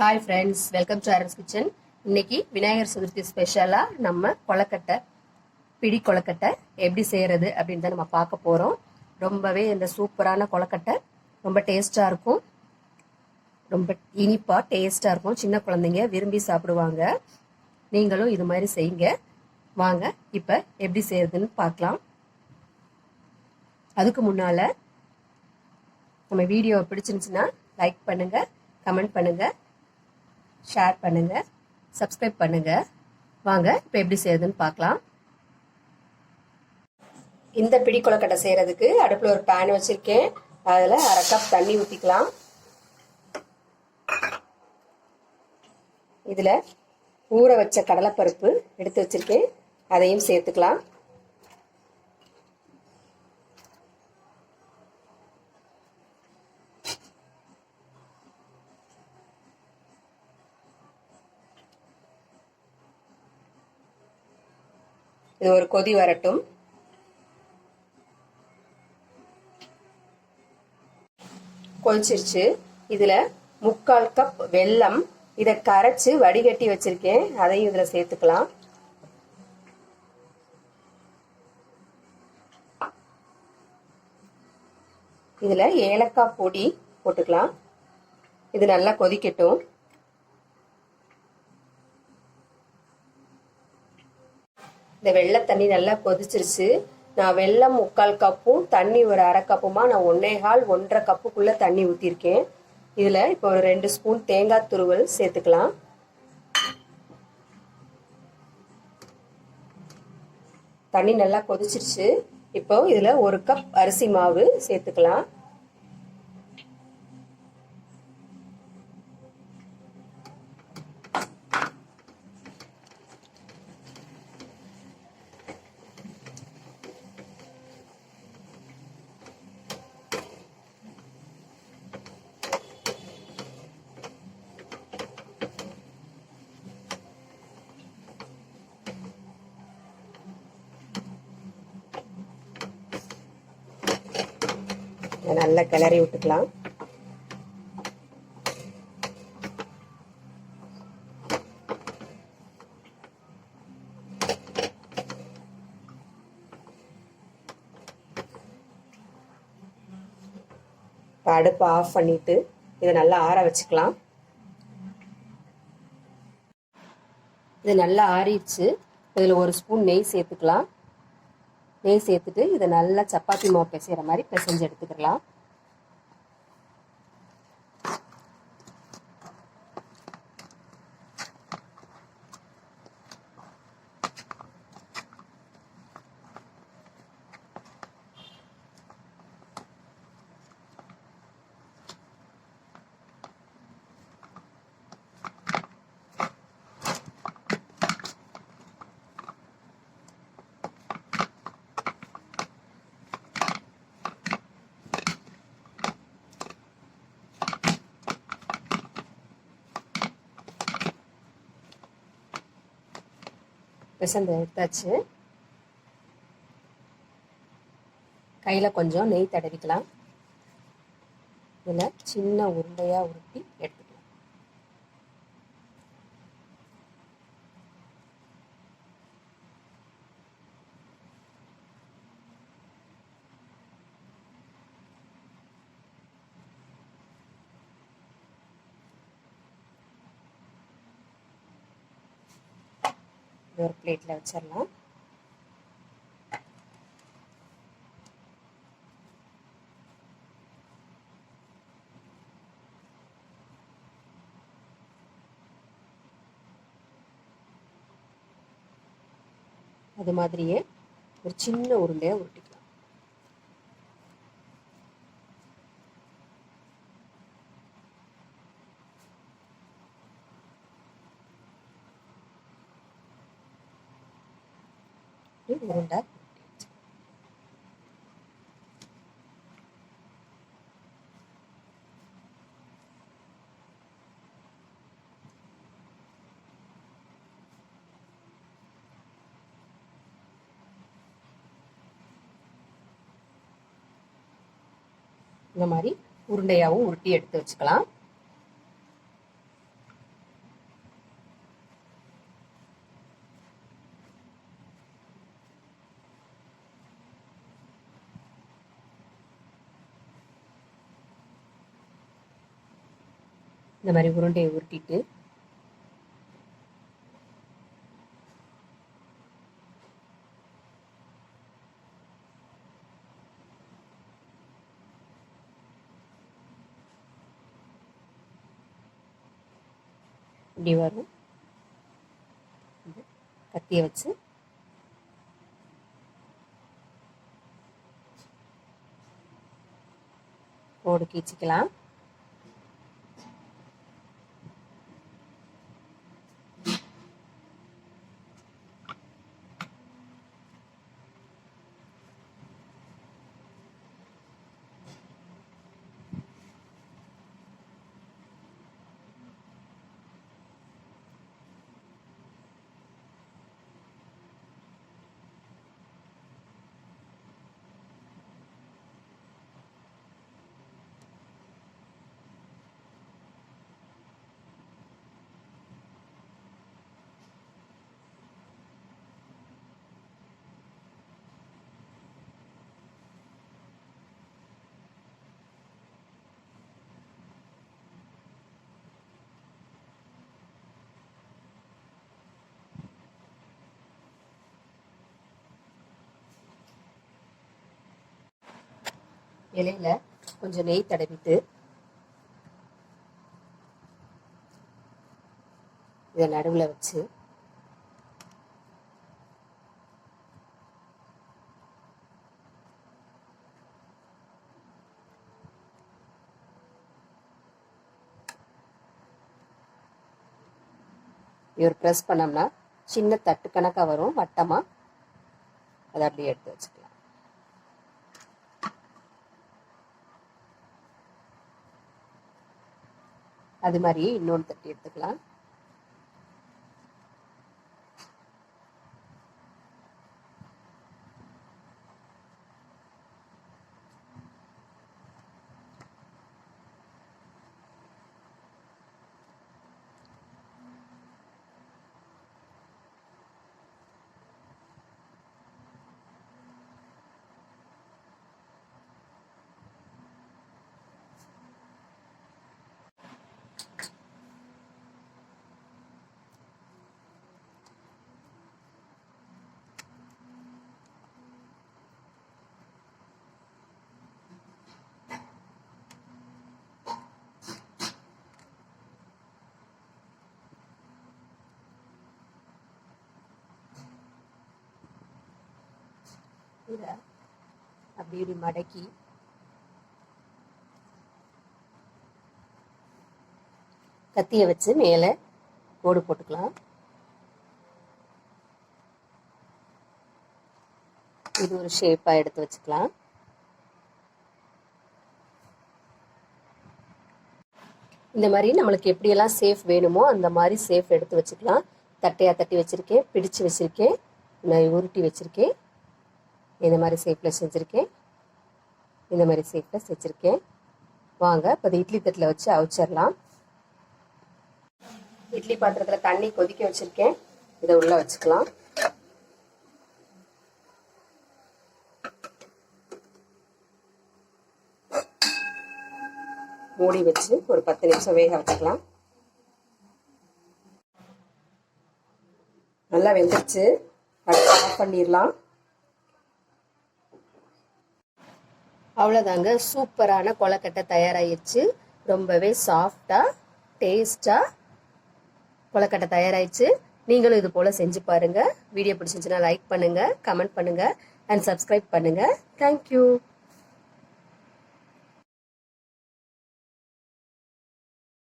Hi friends, welcome to Aaron's kitchen. இன்னைக்கு விநாயகர் சதுர்த்தி ஸ்பெஷலாக நம்ம கொழுக்கட்டை, பிடி கொழுக்கட்டை எப்படி செய்கிறது அப்படின்னு தான் நம்ம பார்க்க போகிறோம். ரொம்பவே இந்த சூப்பரான கொழுக்கட்டை ரொம்ப டேஸ்ட்டாக இருக்கும், ரொம்ப இனிப்பாக டேஸ்ட்டாக இருக்கும். சின்ன குழந்தைங்க விரும்பி சாப்பிடுவாங்க. நீங்களும் இது மாதிரி செய்யுங்க. வாங்க இப்போ எப்படி செய்யறதுன்னு பார்க்கலாம். அதுக்கு முன்னால் நம்ம வீடியோ பிடிச்சிருந்துச்சுன்னா லைக் பண்ணுங்கள், கமெண்ட் பண்ணுங்கள், ஷேர் பண்ணுங்க, சப்ஸ்கிரைப் பண்ணுங்க. வாங்க இப்போ எப்படி செய்யறதுன்னு பார்க்கலாம். இந்த பிடி கொழுக்கட்டை செய்யறதுக்கு அடுப்பில் ஒரு பேன் வச்சிருக்கேன். அதில் 1/2 கப் தண்ணி ஊற்றிக்கலாம். இதில் ஊற வச்ச கடலைப்பருப்பு எடுத்து வச்சிருக்கேன், அதையும் சேர்த்துக்கலாம். இது ஒரு கொதி வரட்டும். கொதிச்சிருச்சு. இதுல 3/4 கப் வெல்லம், இதை கரைச்சு வடிகட்டி வச்சிருக்கேன், அதையும் இதுல சேர்த்துக்கலாம். இதுல ஏலக்காய் பொடி போட்டுக்கலாம். இது நல்லா கொதிக்கட்டும். இந்த வெள்ளை தண்ணி நல்லா கொதிச்சிருச்சு. நான் வெல்லம் 3/4 கப்பும் தண்ணி ஒரு 1/2 கப்புமா நான் 1.25 கப்புக்குள்ள தண்ணி ஊற்றிருக்கேன். இதில் இப்போ ஒரு 2 ஸ்பூன் தேங்காய் துருவல் சேர்த்துக்கலாம். தண்ணி நல்லா கொதிச்சிருச்சு. இப்போ இதில் 1 கப் அரிசி மாவு சேர்த்துக்கலாம். நல்லா கிளறி விட்டுக்கலாம். அடுப்பை ஆஃப் பண்ணிட்டு இதை நல்லா ஆற வச்சுக்கலாம். இது நல்லா ஆறிடுச்சு. இதில் 1 ஸ்பூன் நெய் சேர்த்துக்கலாம். நெய் சேர்த்துட்டு இதை நல்லா சப்பாத்தி மாவு பிசைகிற மாதிரி பிசைஞ்சு எடுத்துக்கலாம். பிசைந்து எடுத்தாச்சு. கையில் கொஞ்சம் நெய் தடவிக்கலாம். இதில் சின்ன உருண்டையாக உருட்டி எடுத்துக்கலாம். ஒரு பிளேட்டில் வச்சிடலாம். அது மாதிரியே ஒரு சின்ன உருண்டையாக உருட்டிக்கலாம். உருண்டை இந்த மாதிரி உருண்டையாகவும் உருட்டி எடுத்து வச்சுக்கலாம். இந்த மாதிரி உருண்டையை உருட்டிட்டு இப்படி வரும். கத்தியை வச்சு கோடு கீச்சிக்கலாம். இலையில கொஞ்சம் நெய் தடவிட்டு இதை நடுவில் வச்சு ஒரு ப்ரெஸ் பண்ணோம்னா சின்ன தட்டு கணக்காக வரும் வட்டமாக. அதை அப்படியே எடுத்து வச்சுக்கலாம். அது மாதிரி இன்னொன்று தட்டி எடுத்துக்கலாம். இதை அப்படி மடக்கி கத்தியை வச்சு மேலே கோடு போட்டுக்கலாம். இது ஒரு ஷேப்பா எடுத்து வச்சுக்கலாம். இந்த மாதிரி நம்மளுக்கு எப்படியெல்லாம் சேஃப் வேணுமோ அந்த மாதிரி சேஃப் எடுத்து வச்சுக்கலாம். தட்டையாக தட்டி வச்சுருக்கேன், பிடிச்சு வச்சுருக்கேன், நான் உருட்டி வச்சுருக்கேன். இந்த மாதிரி ஷேப்பில் செஞ்சுருக்கேன், இந்த மாதிரி ஷேப்பில் செஞ்சுருக்கேன். வாங்க இப்போ இட்லி தட்டில் வச்சு அவிச்சிடலாம். இட்லி பாத்திரத்தில் தண்ணி கொதிக்க வச்சுருக்கேன், இதை உள்ளே வச்சுக்கலாம். மூடி வச்சு ஒரு 10 நிமிஷம் வேக வச்சுக்கலாம். நல்லா வெந்துருச்சு, ஆஃப் பண்ணிடலாம். அவ்வளோதாங்க, சூப்பரான கொழுக்கட்டை தயாராகிடுச்சு. ரொம்பவே சாஃப்டாக டேஸ்டாக கொழுக்கட்டை தயாராகிடுச்சு. நீங்களும் இது போல் செஞ்சு பாருங்கள். வீடியோ பிடிச்சிருந்துச்சுன்னா லைக் பண்ணுங்கள், கமெண்ட் பண்ணுங்கள் அண்ட் சப்ஸ்கிரைப் பண்ணுங்கள். தேங்க்யூ.